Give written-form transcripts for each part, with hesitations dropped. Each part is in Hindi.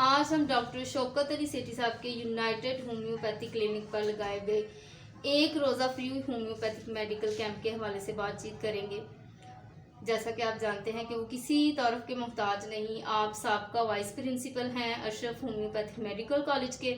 आज हम डॉक्टर शौकत अली सेठी साहब के यूनाइटेड होम्योपैथिक क्लिनिक पर लगाए गए एक रोज़ा फ्री होम्योपैथिक मेडिकल कैंप के हवाले से बातचीत करेंगे। जैसा कि आप जानते हैं कि वो किसी तरफ के मोहताज नहीं। आप साबका वाइस प्रिंसिपल हैं अशरफ होम्योपैथिक मेडिकल कॉलेज के।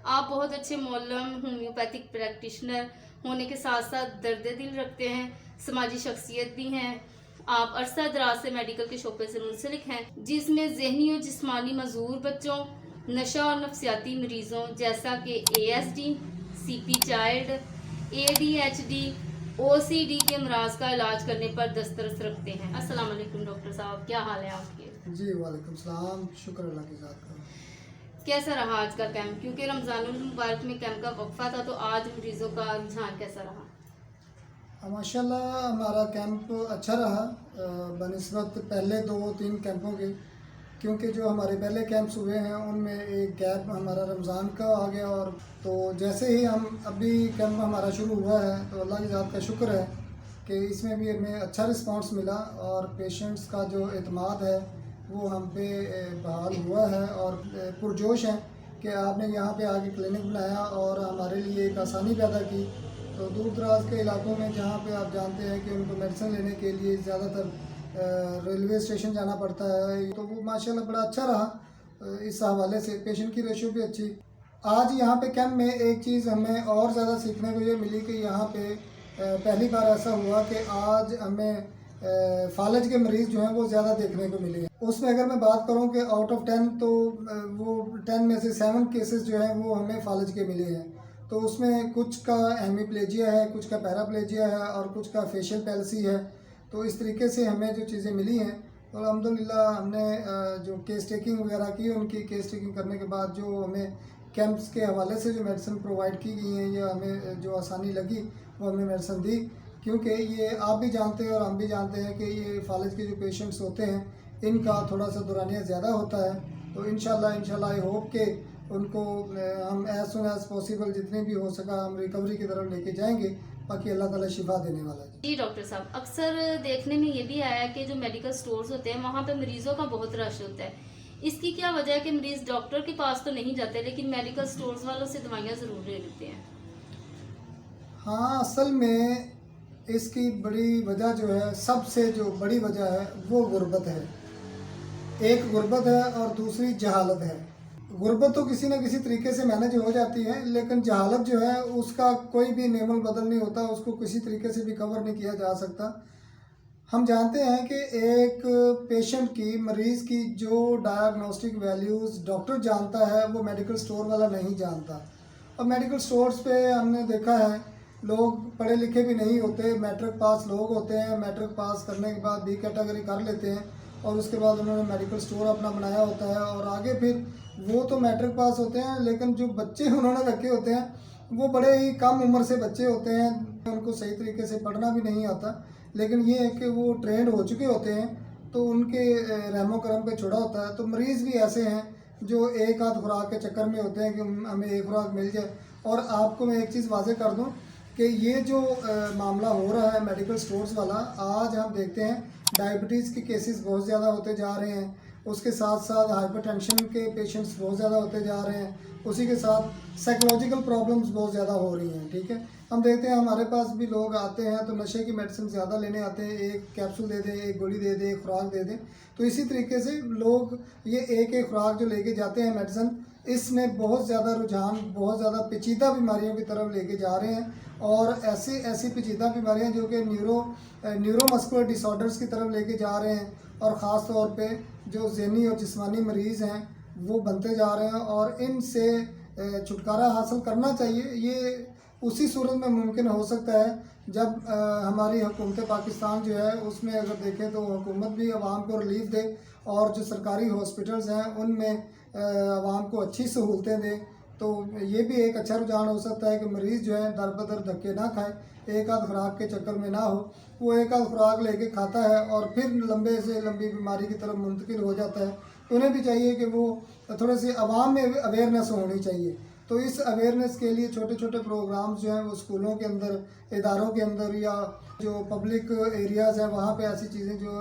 आप बहुत अच्छे मौलम होम्योपैथिक प्रैक्टिशनर होने के साथ साथ दर्द दिल रखते हैं, समाजी शख्सियत भी हैं। आप अरसा दराज से मेडिकल के शोबे से मुंसलिक हैं, जिसमें जहनी और जिस्मानी मजूर बच्चों, नशा और नफसियाती मरीजों जैसा कि ASD, CP child, ADHD, OCD के अमराज का इलाज करने पर दस्तरस रखते हैं। अस्सलाम वालेकुम डॉक्टर साहब, क्या हाल है आपके? जी वालेकुम सलाम, शुक्र अल्लाह की ज़ात का। कैसा रहा आज का कैंप? क्योंकि रमज़ानुल मुबारक में कैंप का वक्फा था, तो आज मरीजों का रुझान कैसा रहा? माशाल्लाह हमारा कैंप अच्छा रहा बनिस्बत पहले 2-3 कैंपों के, क्योंकि जो हमारे पहले कैंप्स हुए हैं उनमें एक गैप हमारा रमज़ान का आ गया। और तो जैसे ही हम अभी कैंप हमारा शुरू हुआ है तो अल्लाह की ज़ात का शुक्र है कि इसमें भी हमें अच्छा रिस्पांस मिला और पेशेंट्स का जो एतमाद है वो हम पे बहाल हुआ है और पुरजोश हैं कि आपने यहाँ पे आके क्लिनिक बनाया और हमारे लिए एक आसानी पैदा की। तो दूर दराज के इलाकों में जहाँ पे आप जानते हैं कि उनको मेडिसिन लेने के लिए ज़्यादातर रेलवे स्टेशन जाना पड़ता है, तो वो माशाल्लाह बड़ा अच्छा रहा इस हवाले से। पेशेंट की रेशो भी अच्छी। आज यहाँ पे कैंप में एक चीज़ हमें और ज़्यादा सीखने को ये मिली कि यहाँ पे पहली बार ऐसा हुआ कि आज हमें फालज के मरीज़ जो हैं वो ज़्यादा देखने को मिले हैं। उसमें अगर मैं बात करूँ कि आउट ऑफ 10 तो वो 10 में से 7 केसेस जो हैं वो हमें फालज के मिले हैं। तो उसमें कुछ का हेमीप्लेजिया है, कुछ का पैराप्लेजिया है और कुछ का फेशियल पैल्सी है। तो इस तरीके से हमें जो चीज़ें मिली हैं और अल्हम्दुलिल्लाह हमने जो केस टेकिंग वगैरह की, उनकी केस टेकिंग करने के बाद जो हमें कैंप्स के हवाले से जो मेडिसिन प्रोवाइड की गई हैं या हमें जो आसानी लगी वो हमने मेडिसिन दी। क्योंकि ये आप भी जानते हैं और हम भी जानते हैं कि ये फालिज के जो पेशेंट्स होते हैं इनका थोड़ा सा दौरानिया ज़्यादा होता है। तो इंशाल्लाह आई होप के उनको हम एज सुन एज पॉसिबल जितनी भी हो सका हम रिकवरी की तरफ लेके जाएंगे। बाकी अल्लाह ताला शिफा देने वाला है। जी डॉक्टर साहब, अक्सर देखने में ये भी आया है कि जो मेडिकल स्टोर्स होते हैं वहाँ पे मरीजों का बहुत रश होता है। इसकी क्या वजह है कि मरीज डॉक्टर के पास तो नहीं जाते लेकिन मेडिकल स्टोर्स वालों से दवाइयाँ ज़रूर ले लेते हैं? हाँ, असल में इसकी बड़ी वजह जो है, सबसे जो बड़ी वजह है वो गुर्बत है। एक गुर्बत है और दूसरी जहालत है। गुर्बत तो किसी न किसी तरीके से मैनेज हो जाती है, लेकिन जहालत जो है उसका कोई भी नेमल बदल नहीं होता, उसको किसी तरीके से भी कवर नहीं किया जा सकता। हम जानते हैं कि एक पेशेंट की, मरीज़ की जो डायग्नोस्टिक वैल्यूज़ डॉक्टर जानता है वो मेडिकल स्टोर वाला नहीं जानता। और मेडिकल स्टोर्स पे हमने देखा है लोग पढ़े लिखे भी नहीं होते, मैट्रिक पास लोग होते हैं। मैट्रिक पास करने के बाद B कैटेगरी कर लेते हैं और उसके बाद उन्होंने मेडिकल स्टोर अपना बनाया होता है और आगे फिर वो तो मैट्रिक पास होते हैं लेकिन जो बच्चे उन्होंने रखे होते हैं वो बड़े ही कम उम्र से बच्चे होते हैं, उनको सही तरीके से पढ़ना भी नहीं आता। लेकिन ये है कि वो ट्रेंड हो चुके होते हैं तो उनके रहमो करम पे छोड़ा होता है। तो मरीज़ भी ऐसे हैं जो एक आध खुराक के चक्कर में होते हैं कि हमें एक खुराक मिल जाए। और आपको मैं एक चीज़ वाज़े कर दूं कि ये जो मामला हो रहा है मेडिकल स्टोर्स वाला, आज हम देखते हैं डायबिटीज़ के केसेस बहुत ज़्यादा होते जा रहे हैं, उसके साथ साथ हाइपरटेंशन के पेशेंट्स बहुत ज़्यादा होते जा रहे हैं, उसी के साथ साइकोलॉजिकल प्रॉब्लम्स बहुत ज़्यादा हो रही हैं। ठीक है, हम देखते हैं हमारे पास भी लोग आते हैं तो नशे की मेडिसिन ज़्यादा लेने आते हैं, एक कैप्सूल दे दें, एक गोली दे दें, एक खुराक दे दें। तो इसी तरीके से लोग ये एक एक खुराक जो लेके जाते हैं मेडिसिन, इसमें बहुत ज़्यादा रुझान, बहुत ज़्यादा पेचीदा बीमारियों की तरफ लेके जा रहे हैं। और ऐसी पेचीदा बीमारियां जो कि न्यूरोमस्कुलर डिसऑर्डर्स की तरफ लेके जा रहे हैं और ख़ास तौर पे जो ज़हनी और जिस्मानी मरीज़ हैं वो बनते जा रहे हैं। और इनसे छुटकारा हासिल करना चाहिए। ये उसी सूरत में मुमकिन हो सकता है जब हमारी हुकूमत पाकिस्तान जो है उसमें अगर देखें तो हुकूमत भी आवाम को रिलीफ दे और जो सरकारी हॉस्पिटल्स हैं उनमें आवाम को अच्छी सहूलतें दें। तो ये भी एक अच्छा रुझान हो सकता है कि मरीज़ जो है दर बदर धक्के ना खाए, एक आध खुराक के चक्कर में ना हो। वो एक आध खुराक लेके खाता है और फिर लंबे से लंबी बीमारी की तरफ मुंतकिल हो जाता है। तो उन्हें भी चाहिए कि वो थोड़े से आवाम में अवेयरनेस होनी चाहिए। तो इस अवेयरनेस के लिए छोटे छोटे प्रोग्राम्स जो हैं वो स्कूलों के अंदर, इदारों के अंदर या जो पब्लिक एरियाज़ हैं वहाँ पे ऐसी चीज़ें जो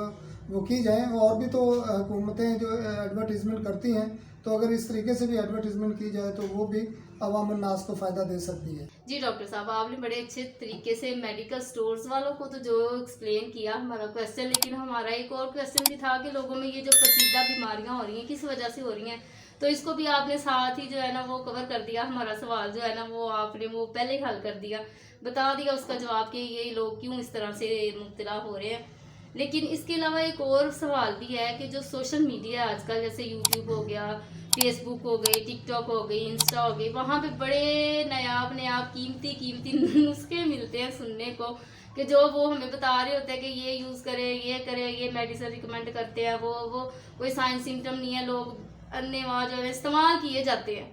वो की जाएँ। और भी तो हुकूमतें जो एडवर्टीज़मेंट करती हैं तो अगर इस तरीके से भी एडवर्टीजमेंट की जाए तो वो भी अवाम उन्नास को फ़ायदा दे सकती है। जी डॉक्टर साहब, आपने बड़े अच्छे तरीके से मेडिकल स्टोर्स वालों को तो जो एक्सप्लेन किया हमारा क्वेश्चन, लेकिन हमारा एक और क्वेश्चन भी था कि लोगों में ये जो पेचीदा बीमारियां हो रही हैं किस वजह से हो रही हैं, तो इसको भी आपने साथ ही जो है ना वो कवर कर दिया। हमारा सवाल जो है ना वो आपने वो पहले ही हल कर दिया, बता दिया उसका जवाब कि ये लोग क्यों इस तरह से मुब्तला हो रहे हैं। लेकिन इसके अलावा एक और सवाल भी है कि जो सोशल मीडिया आजकल, जैसे यूट्यूब हो गया, फेसबुक हो गई, टिकटॉक हो गई, इंस्टा हो गई, वहाँ पे बड़े नायाब कीमती नुस्खे मिलते हैं सुनने को, कि जो वो हमें बता रहे होते हैं कि ये यूज़ करें, ये करें, ये मेडिसिन रिकमेंड करते हैं, वो कोई साइंस सिम्टम नहीं है, लोग अन्यवा जो है इस्तेमाल किए जाते हैं।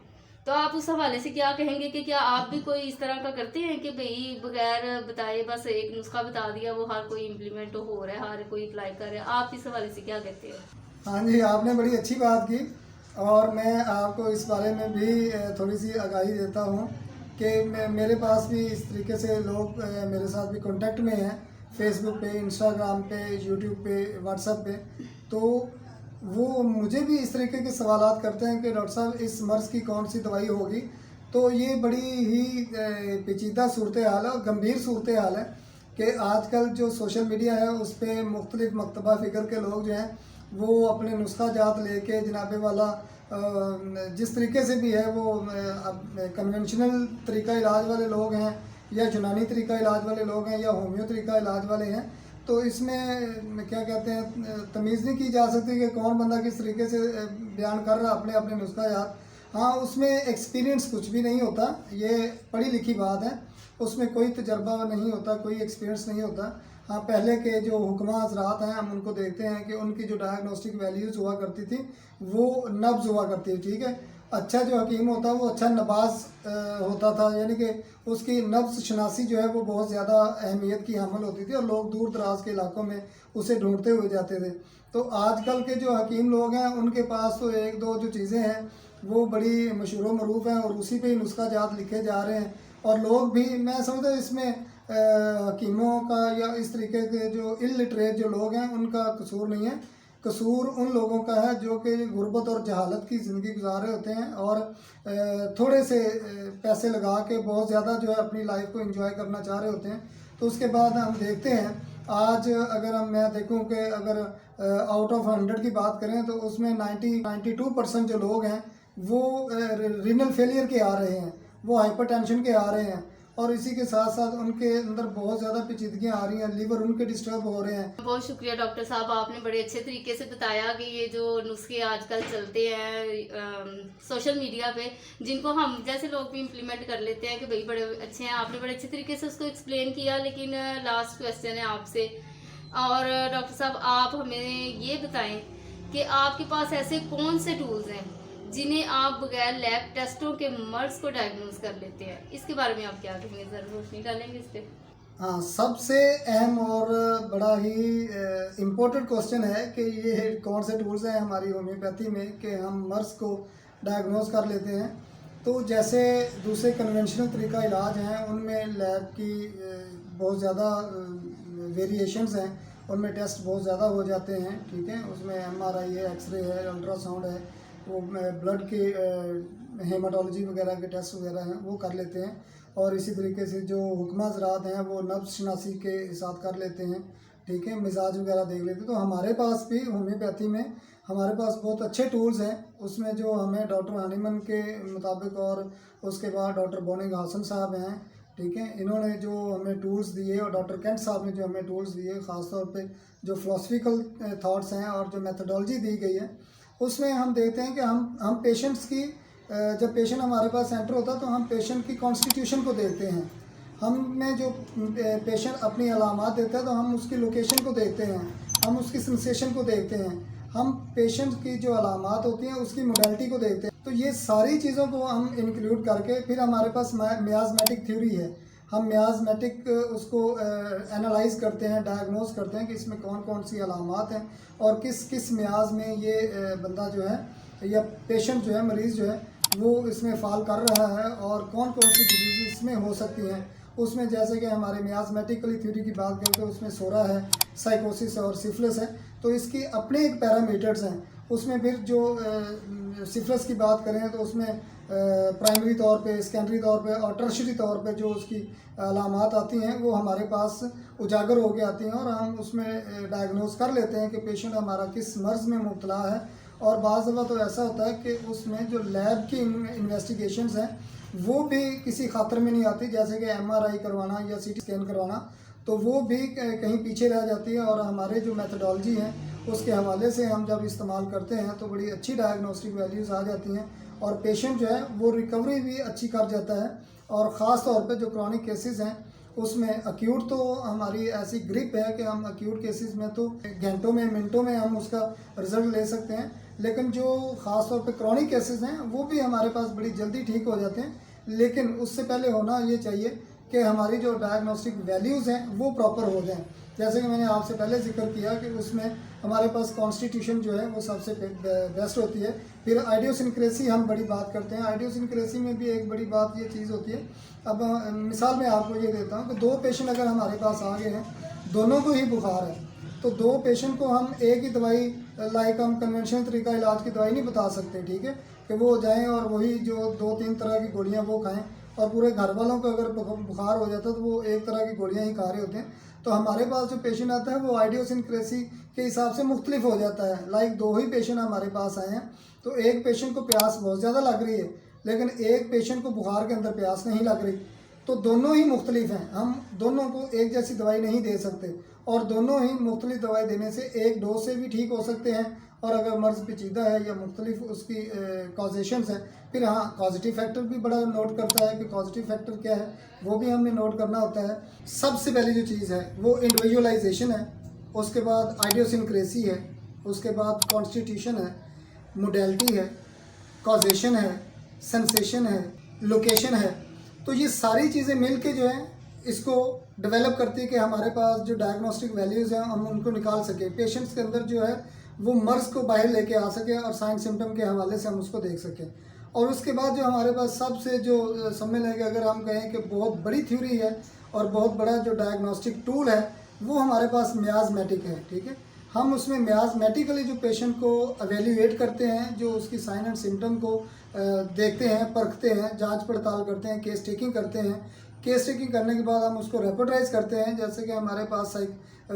तो आप उस हवाले से क्या कहेंगे कि क्या आप भी कोई इस तरह का करते हैं कि भाई बगैर बताए बस एक नुस्खा बता दिया, वो हर कोई इम्प्लीमेंट हो रहा है, हर कोई अप्लाई कर रहा है, आप इस हवाले से क्या कहते हैं? हाँ जी, आपने बड़ी अच्छी बात की और मैं आपको इस बारे में भी थोड़ी सी आगाही देता हूँ कि मेरे पास भी इस तरीके से लोग मेरे साथ भी कांटेक्ट में हैं, फेसबुक पे, इंस्टाग्राम पे, यूट्यूब पे, व्हाट्सएप पे। तो वो मुझे भी इस तरीके के सवालात करते हैं कि डॉक्टर साहब इस मर्ज़ की कौन सी दवाई होगी। तो ये बड़ी ही पेचीदा सूरत हाल है और गंभीर सूरत हाल है कि आजकल जो सोशल मीडिया है उस पर मुख्तलिफ मकतबा फ़िक्र के लोग जो हैं वो अपने नुस्खा जात लेके जनाबे वाला जिस तरीके से भी है वो कन्वेंशनल तरीका इलाज वाले लोग हैं या यूनानी तरीका इलाज वाले लोग हैं या होम्यो तरीका इलाज वाले हैं। तो इसमें क्या कहते हैं, तमीज़ नहीं की जा सकती कि कौन बंदा किस तरीके से बयान कर रहा अपने अपने नुस्खा याद। हाँ, उसमें एक्सपीरियंस कुछ भी नहीं होता, ये पढ़ी लिखी बात है, उसमें कोई तजर्बा नहीं होता, कोई एक्सपीरियंस नहीं होता। हाँ, पहले के जो हुक्मा हज़रात हैं हम उनको देखते हैं कि उनकी जो डायग्नोस्टिक वैल्यूज़ हुआ करती थी वो नब्ज़ हुआ करती थी, ठीक है। अच्छा जो हकीम होता वो अच्छा नबाज होता था, यानी कि उसकी नब्ज़ शनासी जो है वो बहुत ज़्यादा अहमियत की हामिल होती थी और लोग दूर दराज के इलाकों में उसे ढूंढते हुए जाते थे। तो आजकल के जो हकीम लोग हैं उनके पास तो एक दो जो चीज़ें हैं वो बड़ी मशहूर मरूफ़ हैं और उसी पे ही नुस्खा जात लिखे जा रहे हैं। और लोग भी, मैं समझता हूँ इसमें हकीमों का या इस तरीके के जो इलिटरेट जो लोग हैं उनका कसूर नहीं है, कसूर उन लोगों का है जो कि गुर्बत और जहालत की ज़िंदगी गुजार रहे होते हैं और थोड़े से पैसे लगा के बहुत ज़्यादा जो है अपनी लाइफ को एंजॉय करना चाह रहे होते हैं। तो उसके बाद हम देखते हैं आज अगर मैं देखूं कि अगर आउट ऑफ 100 की बात करें तो उसमें 92% जो लोग हैं वो रीनल फेलियर के आ रहे हैं, वो हाइपरटेंशन के आ रहे हैं और इसी के साथ साथ उनके अंदर बहुत ज़्यादा पेचीदगियाँ आ रही हैं, लीवर उनके डिस्टर्ब हो रहे हैं। बहुत शुक्रिया डॉक्टर साहब, आपने बड़े अच्छे तरीके से बताया कि ये जो नुस्खे आजकल चलते हैं सोशल मीडिया पे, जिनको हम जैसे लोग भी इम्प्लीमेंट कर लेते हैं कि भाई बड़े अच्छे हैं, आपने बड़े अच्छे तरीके से उसको एक्सप्लेन किया। लेकिन लास्ट क्वेश्चन है आपसे, और डॉक्टर साहब आप हमें ये बताएं कि आपके पास ऐसे कौन से टूल्स हैं जिन्हें आप बगैर लैब टेस्टों के मर्ज को डायग्नोज कर लेते हैं, इसके बारे में आप क्या कहेंगे, ज़रूर रोशनी डालेंगे इस पर? हाँ, सबसे अहम और बड़ा ही इम्पोर्टेंट क्वेश्चन है कि ये कौन से टूल्स हैं हमारी होम्योपैथी में कि हम मर्ज़ को डायग्नोज कर लेते हैं। तो जैसे दूसरे कन्वेंशनल तरीका इलाज हैं उनमें लैब की बहुत ज़्यादा वेरिएशंस हैं, उनमें टेस्ट बहुत ज़्यादा हो जाते हैं, ठीक है। उसमें MRI है, एक्सरे है, अल्ट्रासाउंड है, वो ब्लड के हेमाटोलॉजी वगैरह के टेस्ट वगैरह हैं वो कर लेते हैं। और इसी तरीके से जो हुक्मा ज़रात हैं वो नब्ज़ शनासी के साथ कर लेते हैं, ठीक है, मिजाज वगैरह देख लेते हैं। तो हमारे पास भी होम्योपैथी में हमारे पास बहुत अच्छे टूल्स हैं, उसमें जो हमें डॉक्टर हनीमन के मुताबिक और उसके बाद डॉक्टर बोनिंग हासन साहब हैं, ठीक है, इन्होंने जो हमें टूल्स दिए और डॉक्टर कैंट साहब ने जो हमें टूल्स दिए, ख़ास तौर पे जो फ़िलासफ़िकल थाट्स हैं और जो मेथडोलॉजी दी गई है उसमें हम देखते हैं कि हम पेशेंट्स की जब पेशेंट हमारे पास एंटर होता है तो हम पेशेंट की कॉन्स्टिट्यूशन को देखते हैं। हमें जो पेशेंट अपनी अलामात देता है तो हम उसकी लोकेशन को देखते हैं, हम उसकी सेंसेशन को देखते हैं, हम पेशेंट की जो अलामात होती हैं उसकी मोडेलिटी को देखते हैं। तो ये सारी चीज़ों को हम इंक्लूड करके फिर हमारे पास मियाज़मेटिक थ्योरी है, हम मियाज़मेटिक उसको एनालाइज करते हैं, डायग्नोज करते हैं कि इसमें कौन कौन सी अलामात हैं और किस किस मियाज़ में ये बंदा जो है या पेशेंट जो है, मरीज़ जो है वो इसमें फ़ाल कर रहा है और कौन कौन सी डिजीज़ इसमें हो सकती हैं। उसमें जैसे कि हमारे मियाज़मेटिकली थ्योरी की बात करें तो उसमें सोरा है, साइकोसिस है और सिफिलिस है। तो इसकी अपने एक पैरामीटर्स हैं, उसमें फिर जो सिफिलिस की बात करें तो उसमें प्राइमरी तौर पे, सेकेंडरी तौर पे और टर्शियरी तौर पे जो उसकी अलामात आती हैं वो हमारे पास उजागर होकर आती हैं और हम उसमें डायग्नोज कर लेते हैं कि पेशेंट हमारा किस मर्ज़ में मुब्तला है। और बाज़ दफ़ा तो ऐसा होता है कि उसमें जो लैब की इन्वेस्टिगेशंस हैं वो भी किसी खातर में नहीं आती, जैसे कि MRI करवाना या CT स्कैन करवाना, तो वो भी कहीं पीछे रह जाती है। और हमारे जो मेथडोलॉजी है उसके हवाले से हम जब इस्तेमाल करते हैं तो बड़ी अच्छी डायग्नोस्टिक वैल्यूज़ आ जाती हैं और पेशेंट जो है वो रिकवरी भी अच्छी कर जाता है। और ख़ास तौर पे जो क्रॉनिक केसेस हैं उसमें अक्यूट तो हमारी ऐसी ग्रिप है कि हम अक्यूट केसेस में तो घंटों में, मिनटों में हम उसका रिज़ल्ट ले सकते हैं, लेकिन जो ख़ास तौर पे क्रॉनिक केसेस हैं वो भी हमारे पास बड़ी जल्दी ठीक हो जाते हैं। लेकिन उससे पहले होना ये चाहिए कि हमारी जो डायग्नोस्टिक वैल्यूज़ हैं वो प्रॉपर हो जाएं। जैसे कि मैंने आपसे पहले जिक्र किया कि उसमें हमारे पास कॉन्स्टिट्यूशन जो है वो सबसे बेस्ट होती है। फिर आइडियोसिनक्रेसी हम बड़ी बात करते हैं। आइडियोसिनक्रेसी में भी एक बड़ी बात ये चीज़ होती है। अब मिसाल मैं आपको ये देता हूँ कि 2 पेशेंट अगर हमारे पास आ गए हैं, दोनों को ही बुखार है, तो 2 पेशेंट को हम एक ही दवाई, लाइक हम कन्वेंशनल तरीका इलाज की दवाई नहीं बता सकते, ठीक है, कि वो जाएं और वही जो 2-3 तरह की गोलियां वो खाएं और पूरे घर वालों को अगर बुखार हो जाता है तो वो एक तरह की गोलियां ही खा रहे होते हैं। तो हमारे पास जो पेशेंट आता है वो आइडियोसिनक्रेसी के हिसाब से मुख्तलिफ हो जाता है। लाइक 2 ही पेशेंट हमारे पास आए हैं, तो एक पेशेंट को प्यास बहुत ज़्यादा लग रही है लेकिन एक पेशेंट को बुखार के अंदर प्यास नहीं लग रही, तो दोनों ही मुख्तलिफ हैं। हम दोनों को एक जैसी दवाई नहीं दे सकते और दोनों ही मुख्तलिफ दवाई देने से एक डोज से भी ठीक हो सकते हैं। और अगर मर्ज़ पेचीदा है या मुख्तलिफ उसकी कॉजेशंस है, फिर हाँ पॉजिटिव फैक्टर भी बड़ा नोट करता है कि पॉजिटिव फैक्टर क्या है, वो भी हमने नोट करना होता है। सबसे पहली जो चीज़ है वो इंडिविजुअलाइजेशन है, उसके बाद आइडियोसिनक्रेसी है, उसके बाद कॉन्स्टिट्यूशन है, मोडेलिटी है, कॉजेशन है, सेंसेशन है, लोकेशन है। तो ये सारी चीज़ें मिल के जो है इसको डेवलप करती है कि हमारे पास जो डायग्नोस्टिक वैल्यूज़ हैं हम उनको निकाल सकें, पेशेंट्स के अंदर जो है वो मर्ज़ को बाहर लेके आ सके और साइन सिम्टम के हवाले से हम उसको देख सकें। और उसके बाद जो हमारे पास सबसे जो समझ लें कि अगर हम कहें कि बहुत बड़ी थ्योरी है और बहुत बड़ा जो डायग्नोस्टिक टूल है वो हमारे पास मियाज़मेटिक है, ठीक है। हम उसमें मियाज़मेटिकली जो पेशेंट को एवेल्यूएट करते हैं, जो उसकी साइन एंड सिम्टम को देखते हैं, परखते हैं, जांच पड़ताल करते हैं, केस टेकिंग करते हैं। केस टेकिंग करने के बाद हम उसको रेपोर्टाइज करते हैं। जैसे कि हमारे पास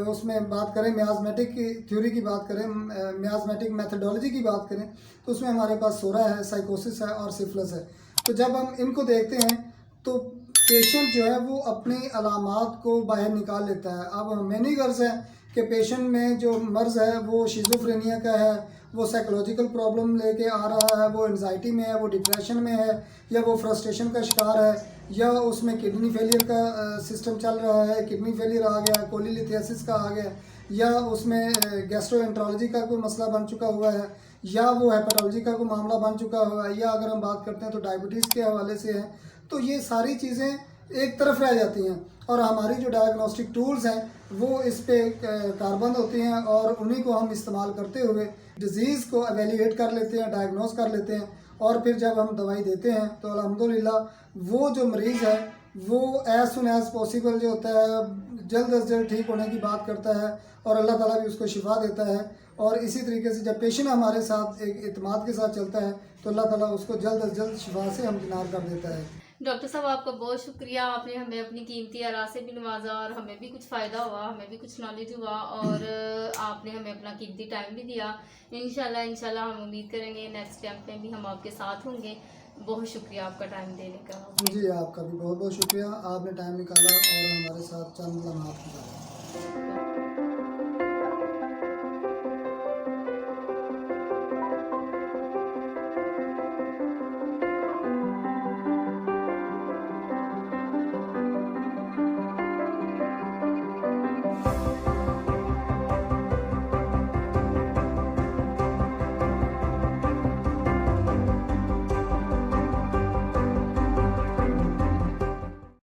उसमें बात करें मियाज़मेटिक की थ्योरी की बात करें, मियाज़मेटिक मेथडोलॉजी की बात करें, तो उसमें हमारे पास सोरा है, साइकोसिस है और सिफिलिस है। तो जब हम इनको देखते हैं तो पेशेंट जो है वो अपनी अलामात को बाहर निकाल लेता है। अब हमें नहीं गर्ज है कि पेशेंट में जो मर्ज़ है वो शिज़ोफ्रेनिया का है, वो साइकोलॉजिकल प्रॉब्लम लेके आ रहा है, वो एंजाइटी में है, वो डिप्रेशन में है, या वो फ्रस्ट्रेशन का शिकार है, या उसमें किडनी फेलियर का सिस्टम चल रहा है, किडनी फेलियर आ गया, कोलिलिथियासिस का आ गया, या उसमें गैस्ट्रोएंट्रोलॉजी का कोई मसला बन चुका हुआ है, या वो हेपेटोलॉजी का कोई मामला बन चुका हुआ है, या अगर हम बात करते हैं तो डायबिटीज़ के हवाले से है। तो ये सारी चीज़ें एक तरफ रह जाती हैं और हमारी जो डायग्नोस्टिक टूल्स हैं वो इस पे कारबंद होती हैं और उन्हीं को हम इस्तेमाल करते हुए डिज़ीज़ को एवेल्यूएट कर लेते हैं, डायग्नोस कर लेते हैं। और फिर जब हम दवाई देते हैं तो अल्हम्दुलिल्लाह वो जो मरीज़ है वो एज़ सुन एज़ पॉसिबल जो होता है जल्द अज जल्द ठीक होने की बात करता है और अल्लाह ताला भी उसको शिफा देता है। और इसी तरीके से जब पेशेंट हमारे साथ एक इत्मीनान के साथ चलता है तो अल्लाह ताला उसको जल्द अज जल्द शिफा से हमकिनार कर देता है। डॉक्टर साहब आपका बहुत शुक्रिया, आपने हमें अपनी कीमती आरा से भी नवाजा और हमें भी कुछ फ़ायदा हुआ, हमें भी कुछ नॉलेज हुआ और आपने हमें अपना कीमती टाइम भी दिया। इंशाल्लाह हम उम्मीद करेंगे नेक्स्ट कैंप में भी हम आपके साथ होंगे। बहुत शुक्रिया आपका टाइम देने का। जी आपका भी बहुत बहुत शुक्रिया, आपने टाइम निकाला और हमारे साथ चंद लम्हात गुजारे।